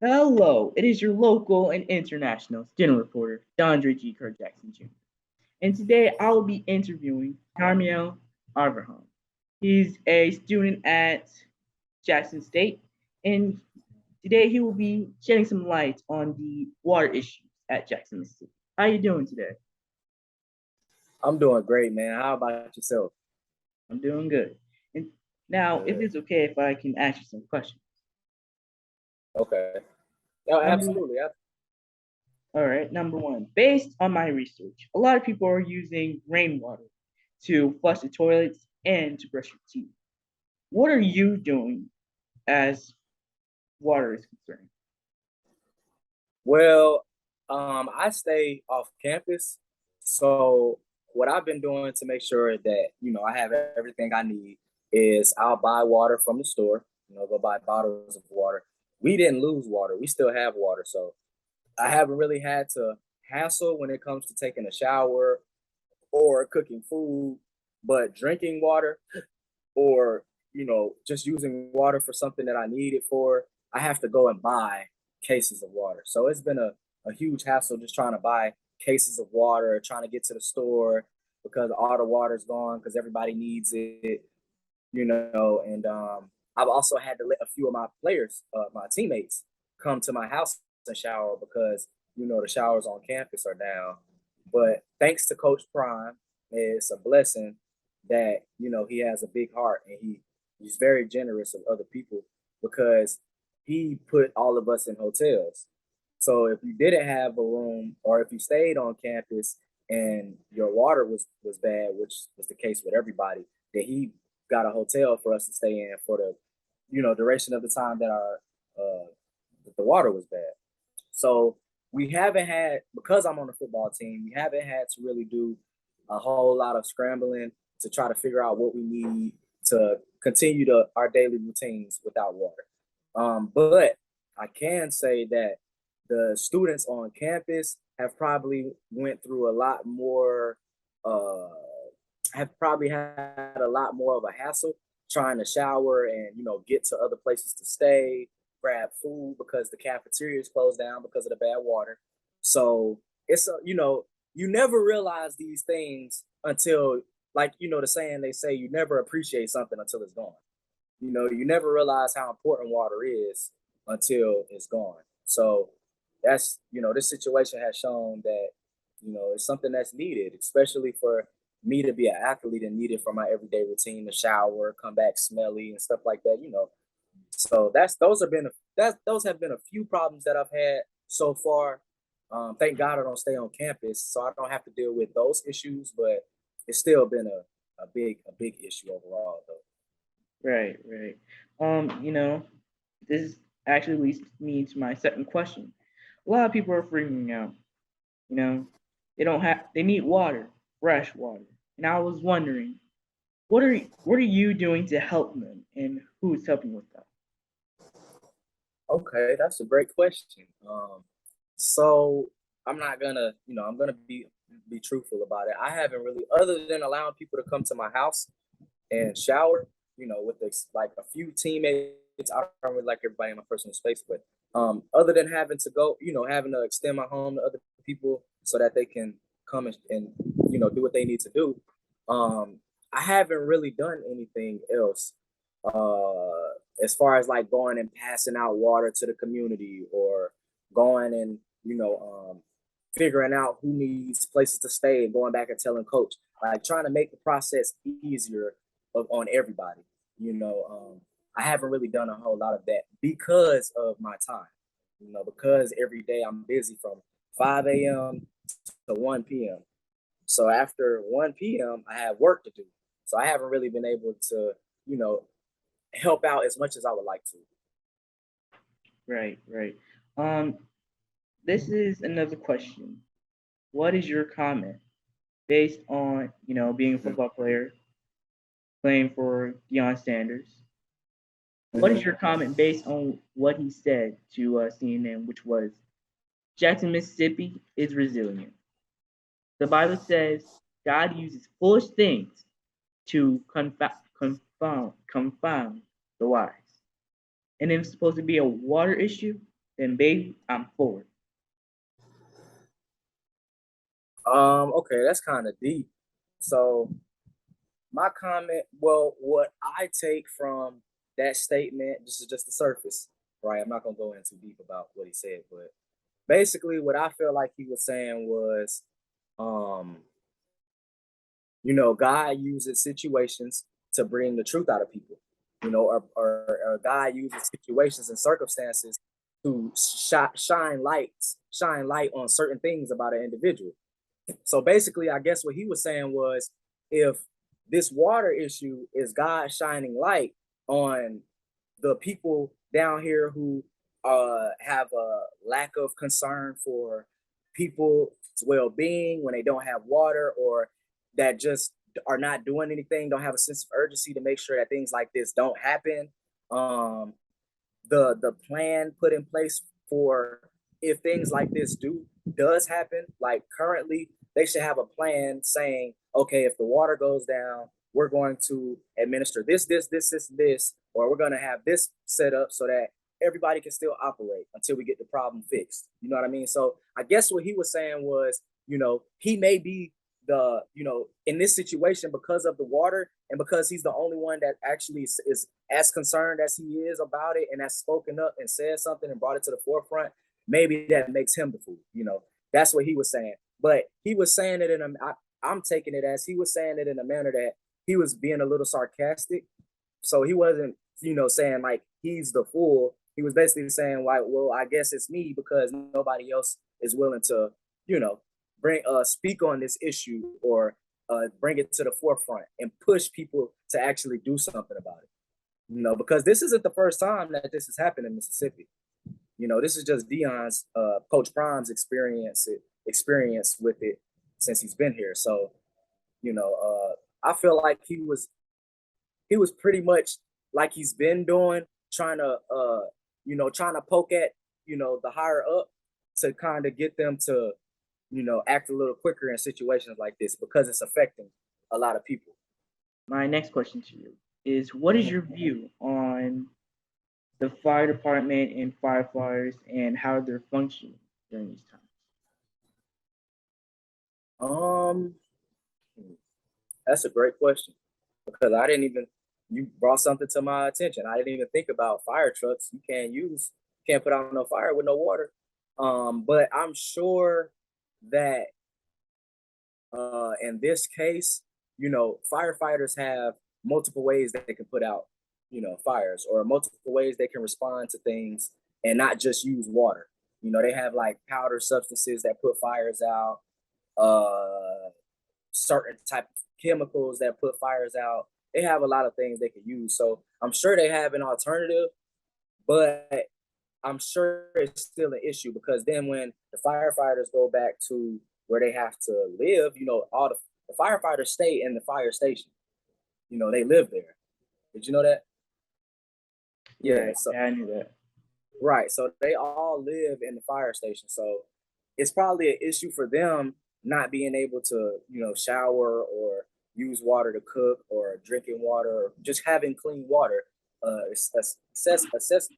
Hello, it is your local and international student reporter, Dondre G. Kirk Jackson Jr. And today I will be interviewing Kadmiel Avraham. He's a student at Jackson State, and today he will be shedding some light on the water issues at Jackson, Mississippi. How are you doing today? I'm doing great, man. How about yourself? I'm doing good. And now, if Good. it's okay if I can ask you some questions. Okay. No, Number absolutely. All right, number one, based on my research, a lot of people are using rainwater to flush the toilets and to brush your teeth. What are you doing as water is concerned? Well, I stay off campus, so what I've been doing to make sure that I have everything I need is I'll buy water from the store. Go buy bottles of water. We didn't lose water; we still have water, so I haven't really had to hassle when it comes to taking a shower or cooking food. But drinking water, or just using water for something that I need it for, I have to go and buy cases of water. So it's been a huge hassle just trying to buy cases of water, trying to get to the store because all the water's gone because everybody needs it. And I've also had to let a few of my players, my teammates, come to my house and shower because the showers on campus are down. But thanks to Coach Prime, it's a blessing that he has a big heart and he's very generous of other people because he put all of us in hotels. So if you didn't have a room or if you stayed on campus and your water was bad, which was the case with everybody, then he got a hotel for us to stay in for the duration of the time that our that the water was bad. So we haven't had, because I'm on the football team, we haven't had to really do a whole lot of scrambling to try to figure out what we need to continue our daily routines without water. But I can say that the students on campus have probably went through a lot more, uh, have probably had a lot more of a hassle trying to shower and get to other places to stay, grab food because the cafeteria is closed down because of the bad water. So it's you never realize these things until, like, the saying they say, you never appreciate something until it's gone. You never realize how important water is until it's gone. So that's this situation has shown that it's something that's needed, especially for me to be an athlete and need it for my everyday routine to shower, come back smelly and stuff like that. So those have been a few problems that I've had so far. Thank God I don't stay on campus, so I don't have to deal with those issues. But it's still been a big issue overall, though. Right, right. This actually leads me to my second question. A lot of people are freaking out. You know, they need water, fresh water. And I was wondering, what are you doing to help them, and who's helping with that? Okay, that's a great question. So I'm not gonna, I'm gonna be truthful about it. I haven't really, other than allowing people to come to my house and shower, with like a few teammates. I don't really like everybody in my personal space, but other than having to go, having to extend my home to other people so that they can come and do what they need to do. Um, I haven't really done anything else as far as like going and passing out water to the community or going and figuring out who needs places to stay and going back and telling coach, like trying to make the process easier on everybody. I haven't really done a whole lot of that because of my time. Because every day I'm busy from 5 a.m. to 1 p.m. So after 1 p.m., I have work to do. So I haven't really been able to, you know, help out as much as I would like to. Right, right. Um, this is another question. What is your comment based on being a football player, playing for Deion Sanders? What is your comment based on what he said to CNN, which was Jackson, Mississippi is resilient. The Bible says God uses foolish things to confound the wise. And if it's supposed to be a water issue, Then, babe, I'm forward. Okay, that's kind of deep. So my comment, well, what I take from that statement, this is just the surface, right? I'm not gonna go in too deep about what he said, but basically what I feel like he was saying was, um, God uses situations to bring the truth out of people, or God uses situations and circumstances to shine light on certain things about an individual. So basically, I guess what he was saying was, if this water issue is God shining light on the people down here who have a lack of concern for people's well-being when they don't have water, or that just are not doing anything, don't have a sense of urgency to make sure that things like this don't happen. Um, the plan put in place for if things like this does happen, like currently they should have a plan saying, okay, if the water goes down, we're going to administer this, or we're going to have this set up so that everybody can still operate until we get the problem fixed. You know what I mean? So I guess what he was saying was, he may be in this situation because of the water, and because he's the only one that actually is as concerned as he is about it, and has spoken up and said something and brought it to the forefront. Maybe that makes him the fool. That's what he was saying. But he was saying it I'm taking it as he was saying it in a manner that he was being a little sarcastic. So he wasn't, saying like he's the fool. He was basically saying like, well, I guess it's me because nobody else is willing to, you know, bring speak on this issue, or bring it to the forefront and push people to actually do something about it. Because this isn't the first time that this has happened in Mississippi. This is just Dion's Coach Prime's experience with it since he's been here. So, I feel like he was pretty much like he's been doing, trying to trying to poke at the higher up to kind of get them to act a little quicker in situations like this because it's affecting a lot of people. My next question to you is: what is your view on the fire department and firefighters and how they're functioning during these times? Um, that's a great question because I didn't even you brought something to my attention. I didn't even think about fire trucks. You can't put out no fire with no water. But I'm sure that in this case, firefighters have multiple ways that they can put out, fires, or multiple ways they can respond to things and not just use water. They have like powder substances that put fires out, certain type of chemicals that put fires out. They have a lot of things they can use. So I'm sure they have an alternative, but I'm sure it's still an issue because then when the firefighters go back to where they have to live, all the firefighters stay in the fire station. They live there. Did you know that? Yeah. Right. So Yeah, I knew that. right. So they all live in the fire station. So it's probably an issue for them not being able to, shower or use water to cook or drinking water or just having clean water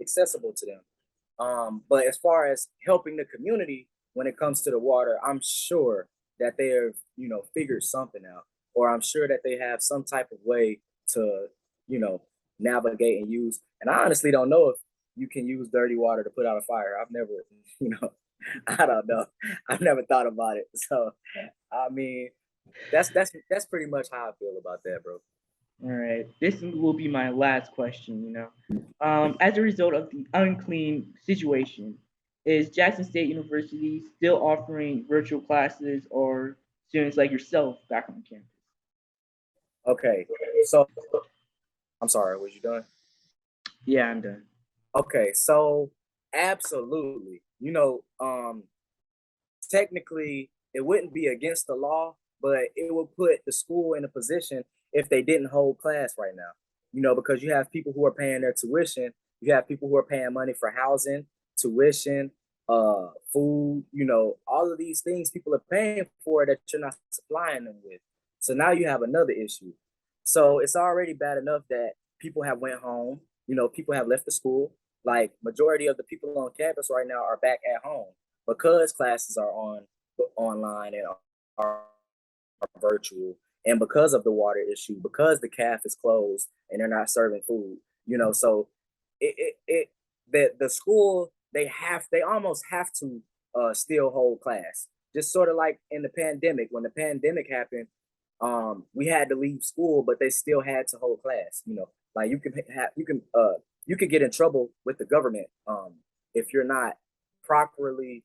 accessible to them. But as far as helping the community when it comes to the water, I'm sure that they have, figured something out, or I'm sure that they have some type of way to, you know, navigate and use. And I honestly don't know if you can use dirty water to put out a fire. I've never, you know, I don't know. I've never thought about it. So, I mean, that's pretty much how I feel about that, bro. All right. This will be my last question. As a result of the unclean situation, is Jackson State University still offering virtual classes or students like yourself back on campus? Okay, so I'm sorry, was you done? Yeah, I'm done. Okay, so absolutely. Technically it wouldn't be against the law, but it would put the school in a position if they didn't hold class right now. Because you have people who are paying their tuition, you have people who are paying money for housing, tuition, food, all of these things people are paying for that you're not supplying them with. So now you have another issue. So it's already bad enough that people have went home, people have left the school. like majority of the people on campus right now are back at home because classes are online and are virtual, and because of the water issue, because the calf is closed and they're not serving food, so it the school, they almost have to still hold class, just sort of like in the pandemic. When the pandemic happened, we had to leave school, but they still had to hold class. Like you could get in trouble with the government if you're not properly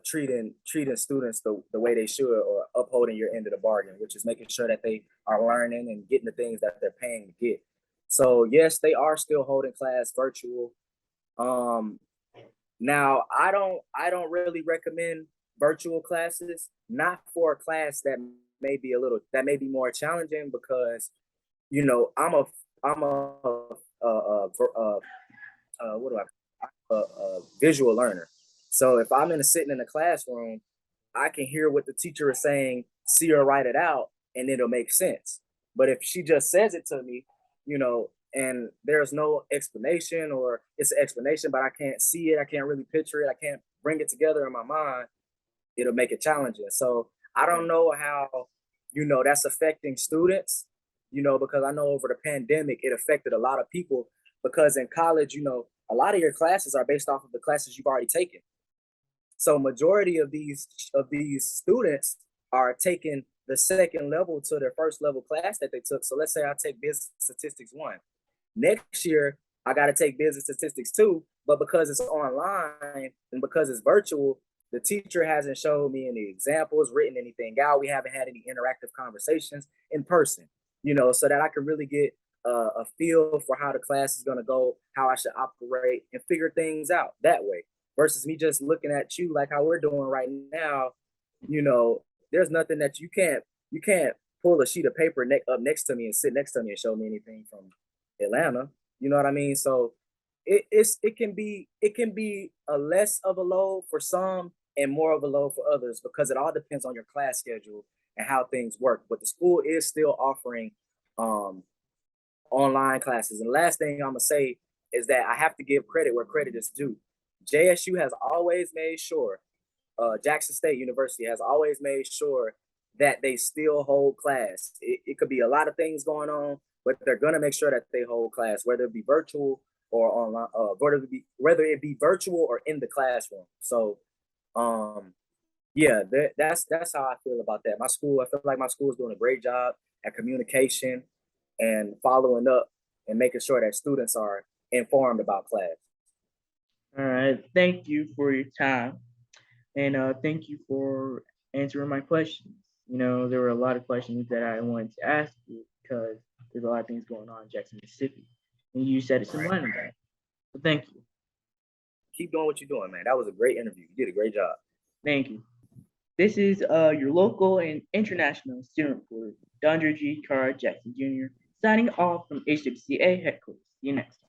treating students the way they should, or upholding your end of the bargain, which is making sure that they are learning and getting the things that they're paying to get. So yes, they are still holding class virtual. Um, Now I don't really recommend virtual classes, not for a class that may be more challenging, because I'm a what do a visual learner. So if I'm sitting in a classroom, I can hear what the teacher is saying, see her write it out, and it'll make sense. But if she just says it to me, and there's no explanation, or it's an explanation, but I can't see it, I can't really picture it, I can't bring it together in my mind, it'll make it challenging. So I don't know how, that's affecting students, because I know over the pandemic, it affected a lot of people, because in college, a lot of your classes are based off of the classes you've already taken. So majority of these students are taking the second level to their first level class that they took. So let's say I take business statistics 1. Next year, I got to take business statistics 2, but because it's online and because it's virtual, the teacher hasn't showed me any examples, written anything out. We haven't had any interactive conversations in person, so that I can really get a feel for how the class is going to go, how I should operate, and figure things out that way. Versus me just looking at you like how we're doing right now, there's nothing that you can't pull a sheet of paper up next to me and sit next to me and show me anything from Atlanta. You know what I mean? So it can be a less of a load for some and more of a load for others, because it all depends on your class schedule and how things work. But the school is still offering um, online classes. And the last thing I'm gonna say is that I have to give credit where credit is due. JSU has always made sure, Jackson State University has always made sure that they still hold class. It could be a lot of things going on, but they're gonna make sure that they hold class, whether it be virtual or online, whether it be virtual or in the classroom. So, um, yeah, that's how I feel about that. I feel like my school is doing a great job at communication and following up and making sure that students are informed about class. All right. Thank you for your time, and thank you for answering my questions. There were a lot of questions that I wanted to ask you because there's a lot of things going on in Jackson, Mississippi, and you said some Right. light on that. So thank you. Keep doing what you're doing, man. That was a great interview. You did a great job. Thank you. This is your local and international student reporter, Dondra G. Carr Jackson Jr., signing off from HWCA headquarters. See you next time.